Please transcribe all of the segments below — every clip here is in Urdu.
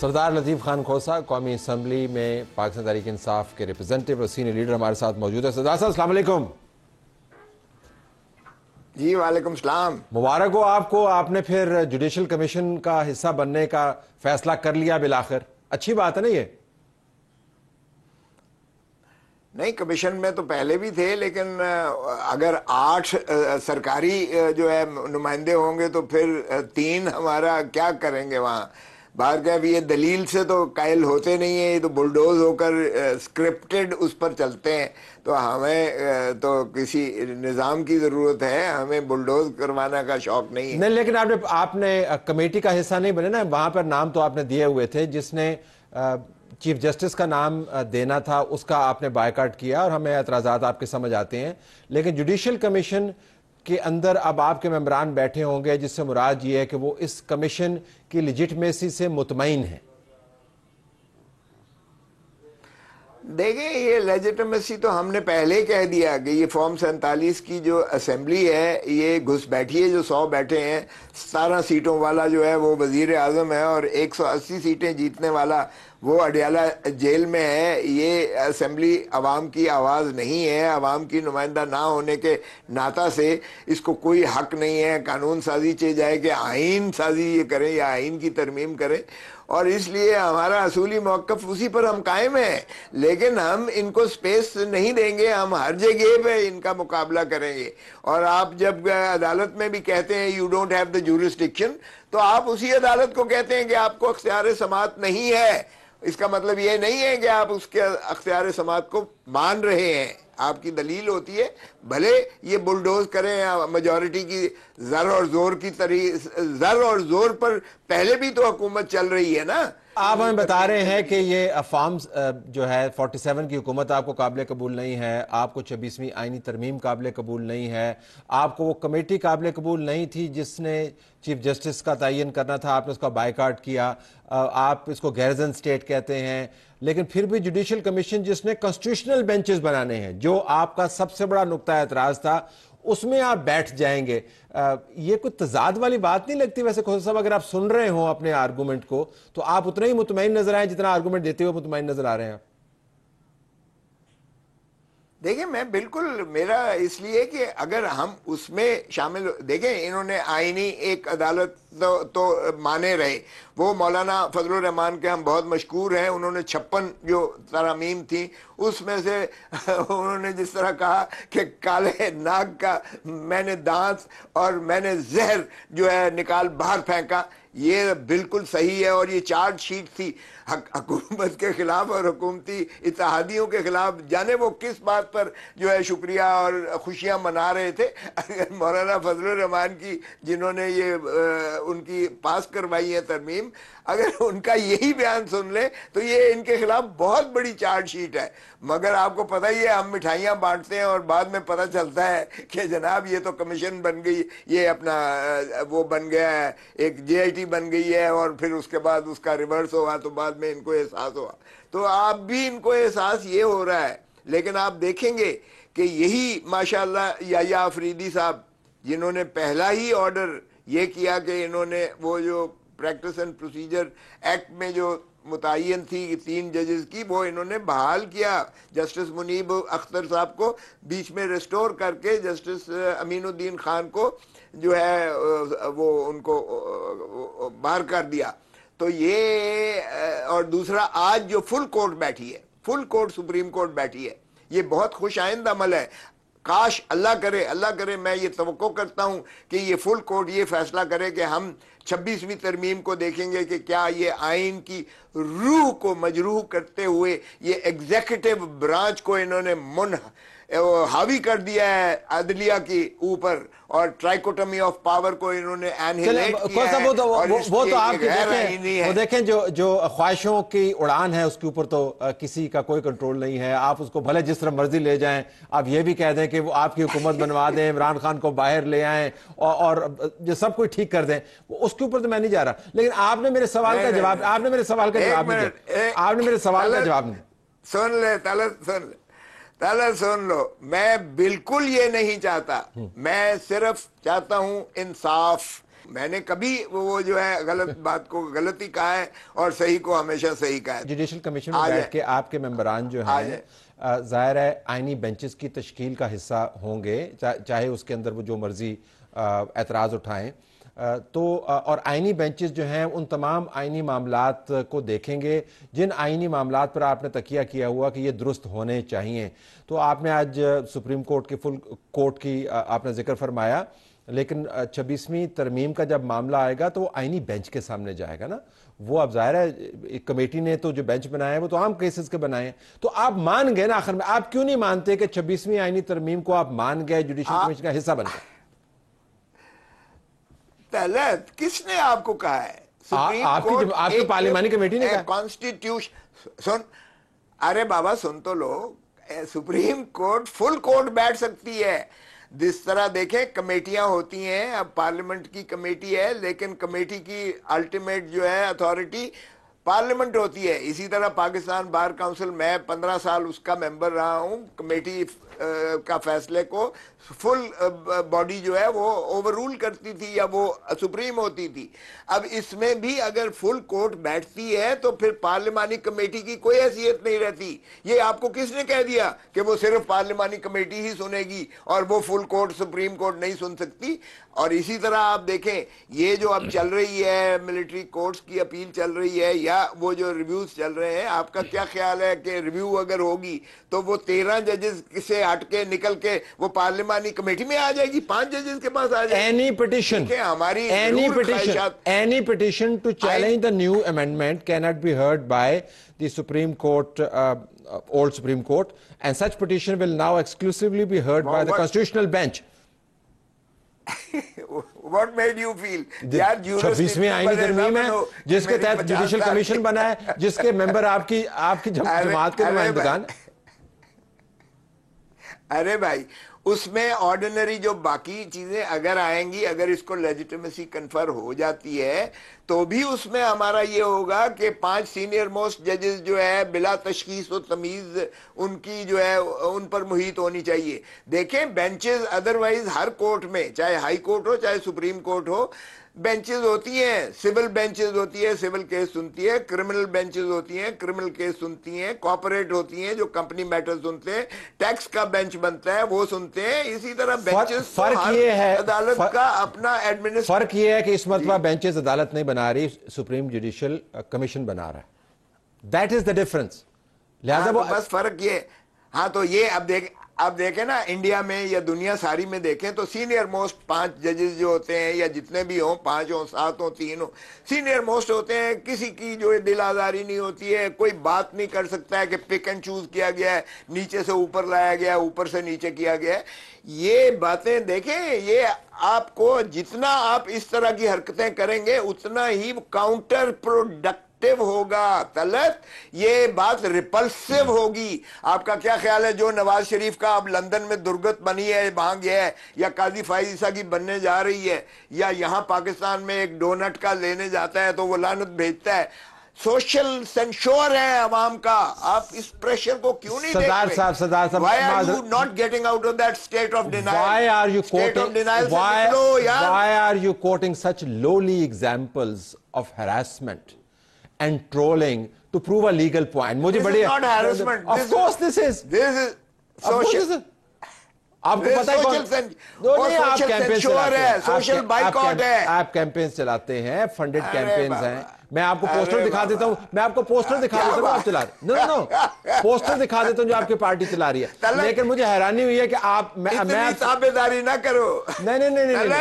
سردار لطیف خان کھوسا قومی اسمبلی میں پاکستان تحریک انصاف کے ریپرزینٹیو اور سینئر لیڈر ہمارے ساتھ موجود ہے. سردار صاحب السلام علیکم. جی وعلیکم السلام. مبارک ہو آپ کو, آپ نے پھر جوڈیشل کمیشن کا حصہ بننے کا فیصلہ کر لیا بالآخر, اچھی بات ہے نا یہ؟ نہیں, کمیشن میں تو پہلے بھی تھے, لیکن اگر 8 سرکاری جو ہے نمائندے ہوں گے تو پھر 3 ہمارا کیا کریں گے وہاں. باہر کا بھی یہ دلیل سے تو قائل ہوتے نہیں ہیں, یہ تو بلڈوز ہو کر سکرپٹڈ اس پر چلتے ہیں. تو ہمیں تو کسی نظام کی ضرورت ہے, ہمیں بلڈوز کروانا کا شوق نہیں ہے. نہیں, لیکن آپ نے کمیٹی کا حصہ نہیں بنے نا, وہاں پر نام تو آپ نے دیے ہوئے تھے, جس نے چیف جسٹس کا نام دینا تھا اس کا آپ نے بائیکاٹ کیا, اور ہمیں اعتراضات آپ کے سمجھ آتے ہیں. لیکن جوڈیشل کمیشن کے اندر اب آپ کے ممبران بیٹھے ہوں گے, جس سے مراد یہ ہے کہ وہ اس کمیشن کی لیجٹمیسی سے مطمئن ہیں. دیکھیں, یہ لیجٹمیسی تو ہم نے پہلے کہہ دیا کہ یہ فارم 47 کی جو اسمبلی ہے یہ گھس بیٹھی ہے, جو 100 بیٹھے ہیں. 17 سیٹوں والا جو ہے وہ وزیر اعظم ہے, اور 180 سیٹیں جیتنے والا وہ اڈیالہ جیل میں ہے. یہ اسمبلی عوام کی آواز نہیں ہے. عوام کی نمائندہ نہ ہونے کے ناطہ سے اس کو کوئی حق نہیں ہے قانون سازی چاہے جائے کہ آئین سازی یہ کریں یا آئین کی ترمیم کریں, اور اس لیے ہمارا اصولی موقف اسی پر ہم قائم ہیں. لیکن ہم ان کو سپیس نہیں دیں گے, ہم ہر جگہ پہ ان کا مقابلہ کریں گے. اور آپ جب عدالت میں بھی کہتے ہیں you don't have the jurisdiction, تو آپ اسی عدالت کو کہتے ہیں کہ آپ کو اختیار سماعت نہیں ہے. اس کا مطلب یہ نہیں ہے کہ آپ اس کے اختیار سماعت کو مان رہے ہیں. آپ کی دلیل ہوتی ہے, بھلے یہ بلڈوز کریں یا میجورٹی کی زر اور زور پر پہلے بھی تو حکومت چل رہی ہے نا. آپ ہمیں بتا رہے ہیں کہ یہ افام جو ہے 47 کی حکومت آپ کو قابل قبول نہیں ہے, آپ کو 26ویں آئینی ترمیم قابل قبول نہیں ہے, آپ کو وہ کمیٹی قابل قبول نہیں تھی جس نے چیف جسٹس کا تعین کرنا تھا, آپ نے اس کا بائیکاٹ کیا, آپ اس کو گیرزن سٹیٹ کہتے ہیں. لیکن پھر بھی جوڈیشل کمیشن جس نے کانسٹیٹیوشنل بینچز بنانے ہیں, جو آپ کا سب سے بڑا نقطہ اعتراض تھا, اس میں آپ بیٹھ جائیں گے. یہ کوئی تضاد والی بات نہیں لگتی ویسے کھوسا صاحب؟ اگر آپ سن رہے ہوں اپنے آرگومنٹ کو تو آپ اتنا ہی مطمئن نظر آئیں جتنا آرگومنٹ دیتے ہوئے مطمئن نظر آ رہے ہیں. دیکھیں, میں بالکل, میرا اس لیے کہ اگر ہم اس میں شامل, دیکھیں انہوں نے آئینی ایک عدالت تو مانے رہے. وہ مولانا فضل الرحمان کے ہم بہت مشکور ہیں, انہوں نے 56 جو ترامیم تھیں اس میں سے انہوں نے جس طرح کہا کہ کالے ناگ کا میں نے دانت اور میں نے زہر جو ہے نکال باہر پھینکا, یہ بالکل صحیح ہے. اور یہ چارج شیٹ تھی حکومت کے خلاف اور حکومتی اتحادیوں کے خلاف, جانے وہ کس بات پر جو ہے شکریہ اور خوشیاں منا رہے تھے. اگر مولانا فضل الرحمان کی جنہوں نے یہ ان کی پاس کروائی ہے ترمیم, اگر ان کا یہی بیان سن لیں تو یہ ان کے خلاف بہت بڑی چارج شیٹ ہے. مگر آپ کو پتہ ہی ہے ہم مٹھائیاں بانٹتے ہیں اور بعد میں پتہ چلتا ہے کہ جناب یہ تو کمیشن بن گئی, یہ اپنا وہ بن گیا ہے, ایک JIT بن گئی ہے, اور پھر اس کے بعد اس کا ریورس ہوا تو بعد میں ان کو احساس ہوا. تو آپ بھی ان کو احساس یہ ہو رہا ہے. لیکن آپ دیکھیں گے کہ یہی ماشاءاللہ یحییٰ آفریدی صاحب جنہوں نے پہلا ہی آرڈر یہ کیا کہ انہوں نے وہ جو پریکٹس اینڈ پروسیجر ایکٹ میں جو متعین تھی 3 ججز کی, وہ انہوں نے بحال کیا. جسٹس منیب اختر صاحب کو بیچ میں ریسٹور کر کے جسٹس امین الدین خان کو جو ہے وہ ان کو باہر کر دیا. تو یہ, اور دوسرا آج جو فل کورٹ بیٹھی ہے, فل کورٹ سپریم کورٹ بیٹھی ہے, یہ بہت خوش آئند عمل ہے. کاش اللہ کرے میں یہ توقع کرتا ہوں کہ یہ فل کورٹ یہ فیصلہ کرے کہ ہم 26ویں ترمیم کو دیکھیں گے کہ کیا یہ آئین کی روح کو مجروح کرتے ہوئے یہ ایگزیکٹو برانچ کو انہوں نے حاوی کر دیا ہے عدلیہ کی اوپر, اور ٹرائیکوٹمی آف پاور کو انہوں نے انہیلیٹ کیا ہے. وہ تو آپ کے دیکھیں جو خواہشوں کی اڑان ہے اس کے اوپر تو کسی کا کوئی کنٹرول نہیں ہے. آپ اس کو بھلے جس طرح مرضی لے جائیں, آپ یہ بھی کہہ دیں کہ وہ آپ کی حکومت بنوا دیں, عمران خان کو باہر لے آئیں اور جو سب کچھ ٹھیک کر دیں, اس کے اوپر تو میں نہیں جا رہا. لیکن آپ نے میرے سوال کا جواب سن لو, میں بالکل یہ نہیں چاہتا, میں صرف چاہتا ہوں انصاف. میں نے کبھی وہ جو ہے غلط بات کو غلطی کہا ہے اور صحیح کو ہمیشہ صحیح کہا ہے. جوڈیشل کمیشن میں بیٹھ کے آپ کے ممبران جو ہیں ظاہر ہے آئینی بینچز کی تشکیل کا حصہ ہوں گے, چاہے اس کے اندر وہ جو مرضی اعتراض اٹھائیں, تو اور آئینی بینچز جو ہیں ان تمام آئینی معاملات کو دیکھیں گے جن آئینی معاملات پر آپ نے تکیہ کیا ہوا کہ یہ درست ہونے چاہیے. تو آپ نے آج سپریم کورٹ کی فل کورٹ کی آپ نے ذکر فرمایا, لیکن 26ویں ترمیم کا جب معاملہ آئے گا تو وہ آئینی بینچ کے سامنے جائے گا نا. وہ اب ظاہر ہے کمیٹی نے تو جو بینچ بنائے ہیں وہ تو عام کیسز کے بنائے ہیں, تو آپ مان گئے نا آخر میں. آپ کیوں نہیں مانتے کہ 26ویں آئینی ترمیم کو آپ مان گئے, جوڈیشل کمیشن کا حصہ بن گئے؟ طلعت کس نے آپ کو کہا ہے؟ سپریم کورٹ آپ کی پارلیمانی کمیٹی نے کہا کانسٹیٹیوشن. سن, ارے بابا سن تو لو, سپریم کورٹ فل کورٹ بیٹھ سکتی ہے. جس طرح دیکھیں کمیٹیاں ہوتی ہیں, اب پارلیمنٹ کی کمیٹی ہے لیکن کمیٹی کی الٹیمیٹ جو ہے اتھارٹی پارلیمنٹ ہوتی ہے. اسی طرح پاکستان بار کونسل, میں 15 سال اس کا ممبر رہا ہوں. کمیٹی کا فیصلے کو فل باڈی جو ہے وہ اوور رول کرتی تھی یا وہ سپریم ہوتی تھی. اب اس میں بھی اگر فل کورٹ بیٹھتی ہے تو پھر پارلیمانی کمیٹی کی کوئی حیثیت نہیں رہتی. یہ آپ کو کس نے کہہ دیا کہ وہ صرف پارلیمانی کمیٹی ہی سنے گی اور وہ فل کورٹ سپریم کورٹ نہیں سن سکتی؟ اور اسی طرح آپ دیکھیں یہ جو اب چل رہی ہے ملٹری کورٹس کی اپیل چل رہی ہے یا وہ جو ریویوز چل رہے ہیں, آپ کا کیا خیال ہے کہ ریویو اگر ہوگی تو وہ 13 ججز سے ہٹ کے نکل کے وہ پارلیمانی کمیٹی میں آ جائے گی, 5 ججز کے پاس آ جائے گی؟ Any petition to challenge the new amendment cannot be heard by the Supreme Court, old Supreme Court, and such petition will now exclusively be heard by the Constitutional Bench. What made you feel? 26ویں آئینی ترمیم ہے جس کے تحت جوڈیشل کمیشن بنا ہے, جس کے ممبر آپ کی جماعت کے نمائندگان. ارے بھائی اس میں آرڈینری جو باقی چیزیں اگر آئیں گی, اگر اس کو لیجیٹیمیسی کنفر ہو جاتی ہے تو بھی اس میں ہمارا یہ ہوگا کہ 5 سینئر موسٹ ججز جو ہے بلا تشخیص و تمیز ان کی جو ہے ان پر محیط ہونی چاہیے. دیکھیں بینچز ادروائز ہر کورٹ میں, چاہے ہائی کورٹ ہو چاہے سپریم کورٹ ہو, بینچز ہوتی ہیں. سول بینچز ہوتی ہے, سول کیس سنتی ہے. کرمنل بینچز ہوتی ہیں, کرمنل کیس سنتی ہیں. کارپوریٹ ہوتی ہیں جو کمپنی میٹر سنتے ہیں. ٹیکس کا بینچ بنتا ہے وہ سنتے ہیں. اسی طرح بینچز فرق یہ ہے, عدالت کا اپنا فرق یہ ہے کہ اس مرتبہ بینچز عدالت نہیں بنا رہی, سپریم جوڈیشل کمیشن بنا رہا ہے. That is the difference. لہذا وہ بس فرق یہ. ہاں تو یہ اب دیکھیں نا انڈیا میں یا دنیا ساری میں دیکھیں تو سینئر موسٹ 5 ججز جو ہوتے ہیں یا جتنے بھی ہوں, 5 ہوں 7 ہوں 3 ہوں, سینئر موسٹ ہوتے ہیں. کسی کی جو دل آزاری نہیں ہوتی ہے, کوئی بات نہیں کر سکتا ہے کہ پک اینڈ چوز کیا گیا ہے, نیچے سے اوپر لایا گیا ہے, اوپر سے نیچے کیا گیا ہے. یہ باتیں دیکھیں, یہ آپ کو جتنا آپ اس طرح کی حرکتیں کریں گے اتنا ہی کاؤنٹر پروڈکٹیو ہوگا. طلعت یہ بات ریپلسو ہوگی. آپ کا کیا خیال ہے جو نواز شریف کا اب لندن میں درگت بنی ہے, وہاں گیا ہے, یا قاضی فائز عیسیٰ کی بننے جا رہی ہے, یا یہاں پاکستان میں ایک ڈونٹ کا لینے جاتا ہے تو وہ لعنت بھیجتا ہے. سوشل سینشور ہے عوام کا. آپ اس پریشر کو کیوں نہیں دیکھ رہے؟ صدار صاحب, Why are you not getting out of that state of denial? Why are you State of quoting, denial سے نکلو یار. why are you quoting such lowly examples of harassment and trolling to prove a legal point? مجھے بڑی, This is not harassment. Of course this is. This is social. آپ کو پتہ ہے آپ کیمپین چلاتے ہیں, آپ کیمپین چلاتے ہیں, فنڈڈ کیمپینز ہیں. میں آپ کو پوسٹر دکھا دیتا ہوں, میں آپ کو پوسٹر دکھا دیتا ہوں آپ چلا رہے, نو پوسٹر دکھا دیتا ہوں جو آپ کی پارٹی چلا رہی ہے. لیکن مجھے حیرانی ہوئی ہے کہ آپ, اتنی تابعداری نہ کرو. نہیں,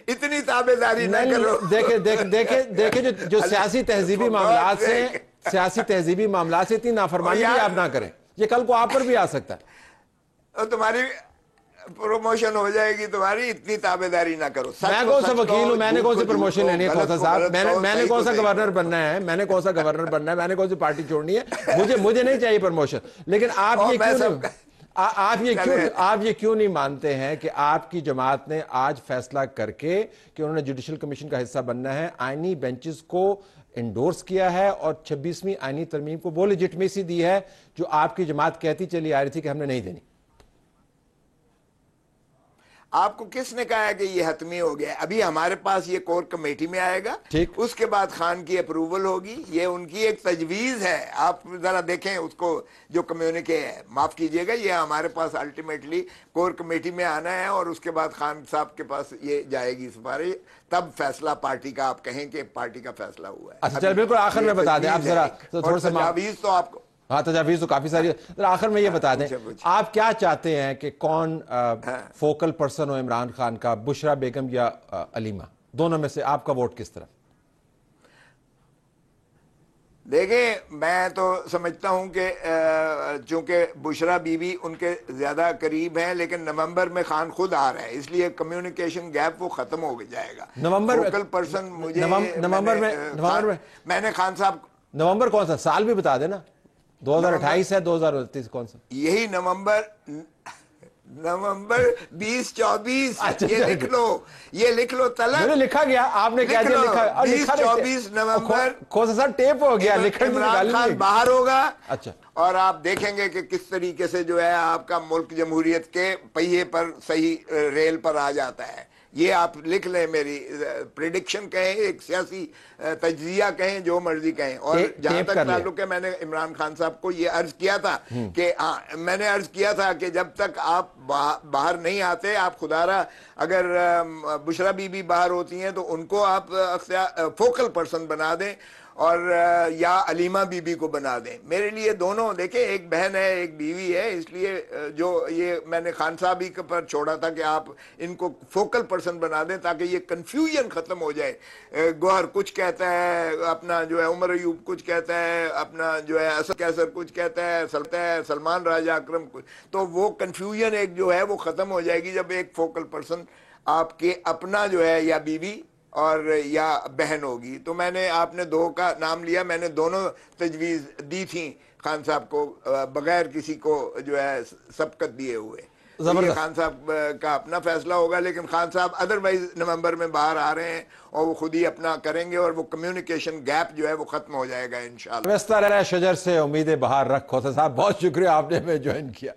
اتنی تابعداری نہ کرو. دیکھیں جو سیاسی تہذیبی معاملات سے, سیاسی تہذیبی معاملات سے اتنی نافرمانی بھی آپ نہ کریں. یہ کل کو آپ پر بھی آ سکتا ہے. تمہاری پروموشن ہو جائے گی تمہاری, اتنی تابعداری نہ کرو. میں کون سا وکیل ہوں, میں نے کون سی پروموشن لینی ہے کھوسا صاحب, میں نے کون سا گورنر بننا ہے, میں نے کون سا گورنر بننا ہے, میں نے کون سی پارٹی چھوڑنی ہے. مجھے نہیں چاہیے پروموشن. لیکن آپ یہ کیوں نہیں مانتے ہیں کہ آپ کی جماعت نے آج فیصلہ کر کے کہ انہوں نے جوڈیشل کمیشن کا حصہ بننا ہے, آئینی بینچز کو انڈورس کیا ہے اور 26ویں آئینی ترمیم کو وہ لیجٹمیسی دی ہے جو آپ کی جماعت کہتی چلی آ رہی تھی کہ ہم نے نہیں دینی. آپ کو کس نے کہا ہے کہ یہ حتمی ہو گیا؟ ابھی ہمارے پاس یہ کور کمیٹی میں آئے گا، اس کے بعد خان کی اپروول ہوگی، یہ ان کی ایک تجویز ہے، آپ ذرا دیکھیں اس کو جو کمیونکے ہے، معاف کیجئے گا، یہ ہمارے پاس الٹیمیٹلی کور کمیٹی میں آنا ہے اور اس کے بعد خان صاحب کے پاس یہ جائے گی سفارش، تب فیصلہ پارٹی کا آپ کہیں کہ پارٹی کا فیصلہ ہوا ہے۔ اچھا چل بالکل آخر میں بتا دیں آپ ذرا تھوڑا سا تجاویز تو آپ کو، ہاں تجاویز تو کافی ساری ہے، آخر میں یہ بتا دیں آپ کیا چاہتے ہیں کہ کون focal person who Imran Khan کا، بشرا بیگم یا علیمہ؟ دونوں میں سے آپ کا ووٹ کس طرف؟ دیکھیں میں تو سمجھتا ہوں کہ چونکہ بشرا بی بی ان کے زیادہ قریب ہیں، لیکن نومبر میں خان خود آ رہا ہے، اس لیے کمیونیکیشن گیپ وہ ختم ہو جائے گا۔ فوکل پرسن مجھے میں نے خان صاحب، نومبر کون سا سال بھی بتا دینا، 2028 ہے 2029 کون سا؟ یہی نومبر 2024، یہ لکھ لو، یہ لکھ لو طلب، میں نے لکھا گیا، آپ نے کہہ دیا لکھا، 2024 نومبر کون سا ٹیپ ہو گیا، عمران خان باہر ہوگا۔ اچھا، اور آپ دیکھیں گے کہ کس طریقے سے جو ہے آپ کا ملک جمہوریت کے پہیے پر صحیح ریل پر آ جاتا ہے۔ یہ آپ لکھ لیں، میری پریڈکشن کہیں، ایک سیاسی تجزیہ کہیں، جو مرضی کہیں۔ اور جہاں تک تعلق ہے، میں نے عمران خان صاحب کو یہ عرض کیا تھا کہ میں نے عرض کیا تھا کہ جب تک آپ باہر نہیں آتے، آپ خدارہ اگر بشرا بی بی باہر ہوتی ہیں تو ان کو آپ فوکل پرسن بنا دیں اور یا علیمہ بی بی کو بنا دیں۔ میرے لیے دونوں، دیکھیں ایک بہن ہے ایک بیوی ہے، اس لیے جو یہ میں نے خان صاحب ہی پر چھوڑا تھا کہ آپ ان کو فوکل پرسن بنا دیں تاکہ یہ کنفیوژن ختم ہو جائے۔ گوہر کچھ کہتا ہے، اپنا جو ہے عمر ایوب کچھ کہتا ہے، اپنا جو ہے اسد کیسر کچھ کہتا ہے، سلمان راجہ اکرم کچھ، تو وہ کنفیوژن ایک جو ہے وہ ختم ہو جائے گی جب ایک فوکل پرسن آپ کے اپنا جو ہے یا بیوی اور یا بہن ہوگی۔ تو میں نے، آپ نے دو کا نام لیا، میں نے دونوں تجویز دی تھیں خان صاحب کو بغیر کسی کو جو ہے سبقت دیے ہوئے۔ یہ خان صاحب کا اپنا فیصلہ ہوگا، لیکن خان صاحب ادروائز نومبر میں باہر آ رہے ہیں اور وہ خود ہی اپنا کریں گے اور وہ کمیونیکیشن گیپ جو ہے وہ ختم ہو جائے گا انشاءاللہ۔ شجر سے امید بہار رکھو۔ صاحب بہت شکریہ، آپ نے ہمیں جوائن کیا۔